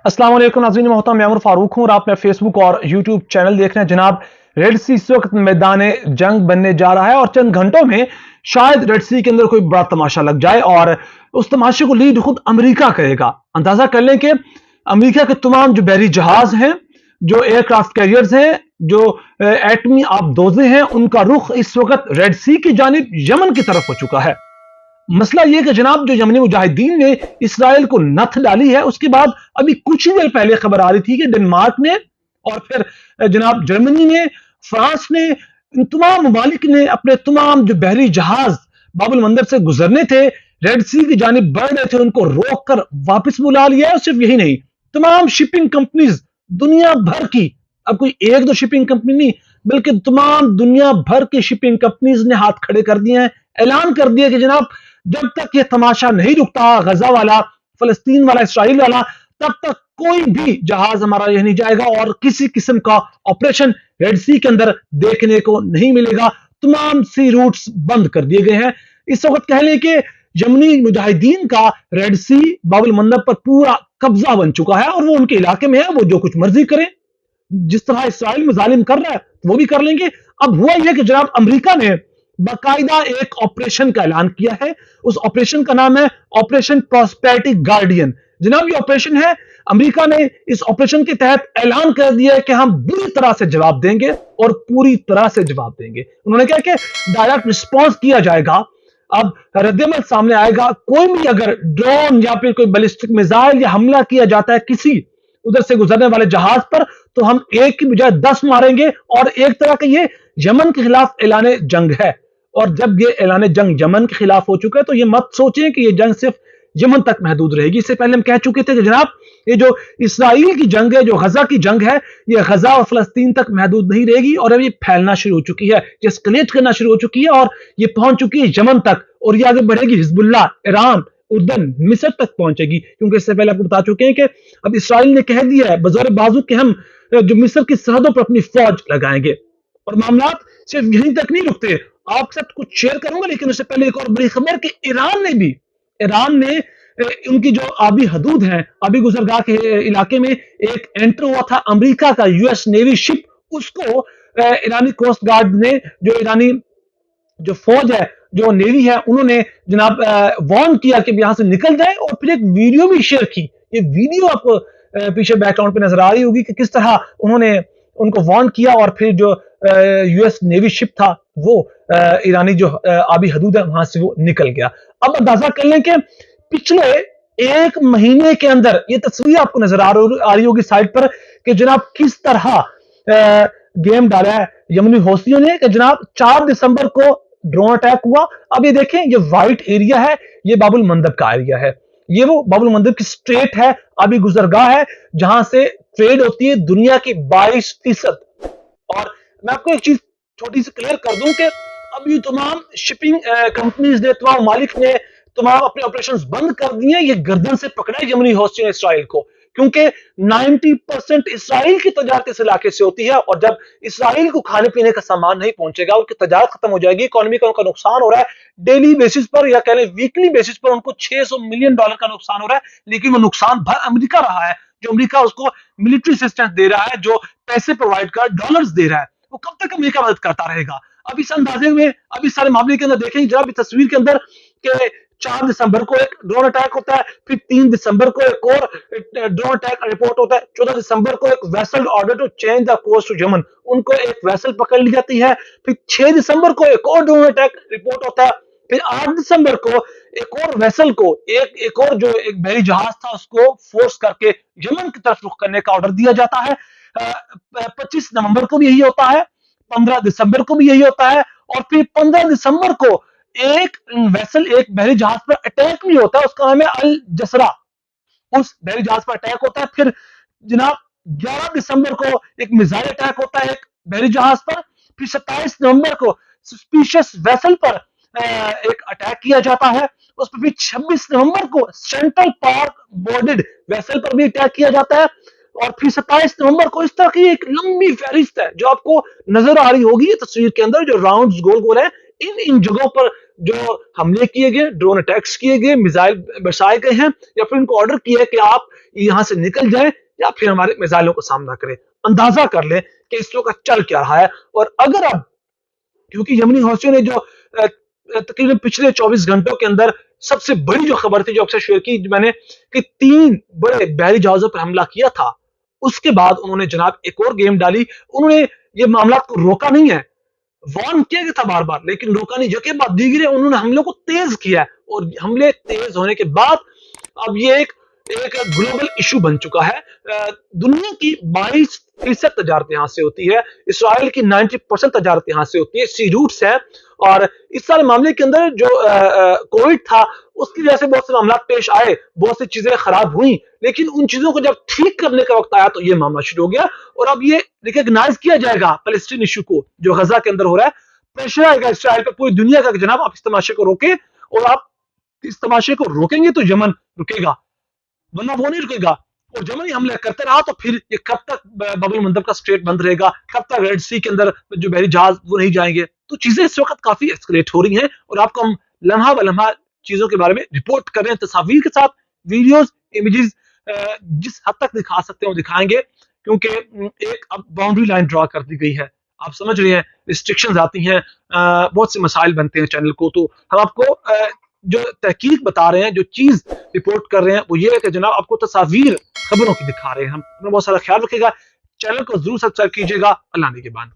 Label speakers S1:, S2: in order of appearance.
S1: अस्सलाम वालेकुम नाज़रीन मोहतरम, मैं उमर फारूक हूं और आप मेरे फेसबुक और यूट्यूब चैनल देख रहे हैं। जनाब, रेड सी इस वक्त मैदान जंग बनने जा रहा है और चंद घंटों में शायद रेड सी के अंदर कोई बड़ा तमाशा लग जाए और उस तमाशे को लीड खुद अमेरिका करेगा। अंदाजा कर लें कि अमेरिका के तमाम जो बहरी जहाज हैं, जो एयरक्राफ्ट कैरियर्स हैं, जो एटमी आबदोजे हैं, उनका रुख इस वक्त रेड सी की जानिब यमन की तरफ हो चुका है। मसला यह कि जनाब, जो यमनी मुजाहिदीन ने इसराइल को नथ डाली है, उसके बाद अभी कुछ ही देर पहले खबर आ रही थी कि डेनमार्क ने और फिर जनाब जर्मनी ने, फ्रांस ने, इन तमाम ममालिक ने अपने तमाम जो बहरी जहाज बाबुल मंदब से गुजरने थे, रेड सी की जानिब बढ़ रहे थे, उनको रोक कर वापस बुला लिया है। और सिर्फ यही नहीं, तमाम शिपिंग कंपनीज दुनिया भर की, अब कोई एक दो शिपिंग कंपनी नहीं बल्कि तमाम दुनिया भर की शिपिंग कंपनीज ने हाथ खड़े कर दिए हैं, ऐलान कर दिया कि जनाब, जब तक ये तमाशा नहीं रुकता, गजा वाला, फलस्तीन वाला, इसराइल वाला, तब तक कोई भी जहाज हमारा यह नहीं जाएगा और किसी किस्म का ऑपरेशन रेड सी के अंदर देखने को नहीं मिलेगा। तमाम सी रूट्स बंद कर दिए गए हैं। इस वक्त कह लें कि यमनी मुजाहिदीन का रेड सी बाबुल मंदब पर पूरा कब्जा बन चुका है और वो उनके इलाके में है, वो जो कुछ मर्जी करें। जिस तरह इसराइल में जालिम कर रहा है वो भी कर लेंगे। अब हुआ यह कि जनाब, अमेरिका ने बाकायदा एक ऑपरेशन का ऐलान किया है। उस ऑपरेशन का नाम है ऑपरेशन प्रॉस्पेरिटी गार्डियन। जनाब, ये ऑपरेशन है, अमेरिका ने इस ऑपरेशन के तहत ऐलान कर दिया है कि हम बुरी तरह से जवाब देंगे और पूरी तरह से जवाब देंगे। उन्होंने कहा कि डायरेक्ट रिस्पॉन्स किया जाएगा। अब रद्दमल सामने आएगा। कोई भी अगर ड्रोन या फिर कोई बैलिस्टिक मिसाइल या हमला किया जाता है किसी उधर से गुजरने वाले जहाज पर, तो हम एक की बजाय 10 मारेंगे। और एक तरह का ये यमन के खिलाफ ऐलान जंग है। और जब ये ऐलान जंग यमन के खिलाफ हो चुका है, तो ये मत सोचें कि ये जंग सिर्फ यमन तक महदूद रहेगी। इससे पहले हम कह चुके थे कि जनाब, ये जो इसराइल की जंग है, जो गजा की जंग है, ये गजा और फलस्तीन तक महदूद नहीं रहेगी और अब ये फैलना शुरू हो चुकी है, ये एस्केलेट करना शुरू हो चुकी है और ये पहुंच चुकी है यमन तक और ये आगे बढ़ेगी हिजबुल्लाह, ईरान, उर्दन, मिस्र तक पहुंचेगी। क्योंकि इससे पहले आपको बता चुके हैं कि अब इसराइल ने कह दिया है बजौर बाजू कि हम जो मिस्र की सरहदों पर अपनी फौज लगाएंगे। और मामलात सिर्फ यहीं तक नहीं रुकते। आपके साथ कुछ शेयर करूंगा, लेकिन उससे पहले एक और बड़ी खबर कि ईरान ने उनकी जो आबी हदूद हैं, आबी गुजरगाह के इलाके में एक एंटर हुआ था अमेरिका का यूएस नेवी शिप। उसको ईरानी कोस्ट गार्ड ने, जो ईरानी जो फौज है, जो नेवी है, उन्होंने जनाब वार्न किया कि यहां से निकल जाए और फिर एक वीडियो भी शेयर की। ये वीडियो आपको पीछे बैकग्राउंड पे नजर आ रही होगी कि किस तरह उन्होंने उनको वार्न किया और फिर जो यूएस नेवी शिप था वो ईरानी जो आबी हदूद है वहां से वो निकल गया। अब अंदाजा कर लें कि पिछले एक महीने के अंदर, ये तस्वीर आपको नजर आ रही होगी साइड पर, कि जनाब किस तरह गेम डाला है यमनी हौसियों ने। कि जनाब 4 दिसंबर को ड्रोन अटैक हुआ। अब ये देखें, ये व्हाइट एरिया है, ये बाबुल मंदब का एरिया है, ये वो बाबुल मंदब की स्ट्रेट है, अभी गुजरगाह है, जहां से ट्रेड होती है दुनिया की 22%। और मैं आपको एक चीज छोटी सी क्लियर कर दूं कि अब ये तमाम शिपिंग कंपनीज ने, तमाम मालिक ने तमाम अपने ऑपरेशंस बंद कर दिए। ये गर्दन से पकड़ा है यमनी हौसियों ने इसराइल को, क्योंकि 90% इसराइल की तजारत इस इलाके से होती है और जब इसराइल को खाने पीने का सामान नहीं पहुंचेगा, उनकी तजारत खत्म हो जाएगी, इकोनॉमी का उनका नुकसान हो रहा है। डेली बेसिस पर या कह लें वीकली बेसिस पर उनको $600 मिलियन का नुकसान हो रहा है, लेकिन वो नुकसान भर अमेरिका रहा है। जो अमेरिका उसको मिलिट्री असिस्टेंस दे रहा है, जो पैसे प्रोवाइड कर, डॉलर्स दे रहा है, वो कब तक अमेरिका मदद करता रहेगा। अब इस अंदाजे में, अब इस सारे मामले के अंदर देखें जरा तस्वीर के अंदर कि 4 दिसंबर को एक ड्रोन अटैक होता है, फिर 3 दिसंबर को एक और ड्रोन अटैक रिपोर्ट होता है, 14 दिसंबर को एक vessel order to change the course to Yemen, उनको एक वेसल पकड़ ली जाती है। फिर 6 दिसंबर को एक और ड्रोन अटैक रिपोर्ट होता है। फिर 8 दिसंबर को एक और वेसल को, एक और जो एक बहरी जहाज था, उसको फोर्स करके यमन की तरफ रुख करने का ऑर्डर दिया जाता है। 25 नवंबर को भी यही होता है, 15 दिसंबर को भी यही होता है और फिर 15 दिसंबर को एक वेसल, एक बहरी जहाज पर अटैक भी होता है, उसका नाम है अल जसरा। उस बहरी जहाज पर अटैक होता है। फिर जनाब 11 दिसंबर को एक मिसाइल अटैक होता है एक बहरी जहाज पर। फिर 27 नवंबर को सस्पिशियस वेसल पर एक अटैक किया जाता है। उस पर फिर 26 नवंबर को सेंट्रल पार्क बोर्डेड वेसल पर भी अटैक किया जाता है। और फिर 27 नवंबर को इस तरह की एक लंबी फहरिस्त है जो आपको नजर आ रही होगी तस्वीर के अंदर, जो राउंड्स गोल गोल है, इन जगहों पर जो हमले किए गए, ड्रोन अटैक्स किए गए, मिसाइल बरसाए गए हैं, या फिर उनको ऑर्डर किया है कि आप यहां से निकल जाएं या फिर हमारे मिसाइलों का सामना करें। अंदाजा कर लें कि इस वक्त चल क्या रहा है। और अगर अब, क्योंकि यमनी हौसियों ने जो तकरीबन पिछले 24 घंटों के अंदर सबसे बड़ी जो खबर थी, जो अक्सर शेयर की मैंने, कि 3 बड़े बहरी जहाजों पर हमला किया था, उसके बाद उन्होंने जनाब एक और गेम डाली। उन्होंने ये मामला को रोका नहीं है, वार्न किया गया था बार बार, लेकिन रोका नहीं। जो कि बात दीगिर है, उन्होंने हमलों को तेज किया है, और हमले तेज होने के बाद अब ये एक एक ग्लोबल इशू बन चुका है। दुनिया की 22% तजारत यहां से होती है, इसराइल की 90% तजारत यहां से होती है, सी रूट्स है। और इस सारे मामले के अंदर जो कोविड था, उसकी वजह से बहुत से मामला पेश आए, बहुत सी चीजें खराब हुई, लेकिन उन चीजों को जब ठीक करने का वक्त आया तो ये मामला शुरू हो गया। और अब ये रिकॉग्नाइज किया जाएगा फलस्तीन इशू को, जो गजा के अंदर हो रहा है। प्रेशर आएगा इसराइल पर, पूरी दुनिया का, कि जनाब आप इस तमाशे को रोके, और आप इस तमाशे को रोकेंगे तो यमन रुकेगा, वरना वो नहीं रुकेगा। और जब ही हमले करते रहा तो फिर ये कब तक बबल मंदब का स्ट्रेट बंद रहेगा, कब तक रेड सी के अंदर जो बहरी जहाज वो नहीं जाएंगे। तो चीजें इस वक्त काफी एस्केलेट हो रही हैं, और आपको हम लम्हा ब लम्हा चीजों के बारे में रिपोर्ट कर रहे हैं, तस्वीर के साथ, वीडियोस, इमेजेस, जिस हद तक दिखा सकते हैं वो दिखाएंगे, क्योंकि एक अब बाउंड्री लाइन ड्रॉ कर दी गई है। आप समझ रहे हैं, रिस्ट्रिक्शंस आती हैं, बहुत से मसाइल बनते हैं चैनल को। तो हम आपको जो तहकीक बता रहे हैं, जो चीज रिपोर्ट कर रहे हैं, वो ये है कि जनाब आपको तस्वीर खबरों की दिखा रहे हैं हम। अपना बहुत सारा ख्याल रखिएगा, चैनल को जरूर सब्सक्राइब कीजिएगा। अल्लाह ने के बाद।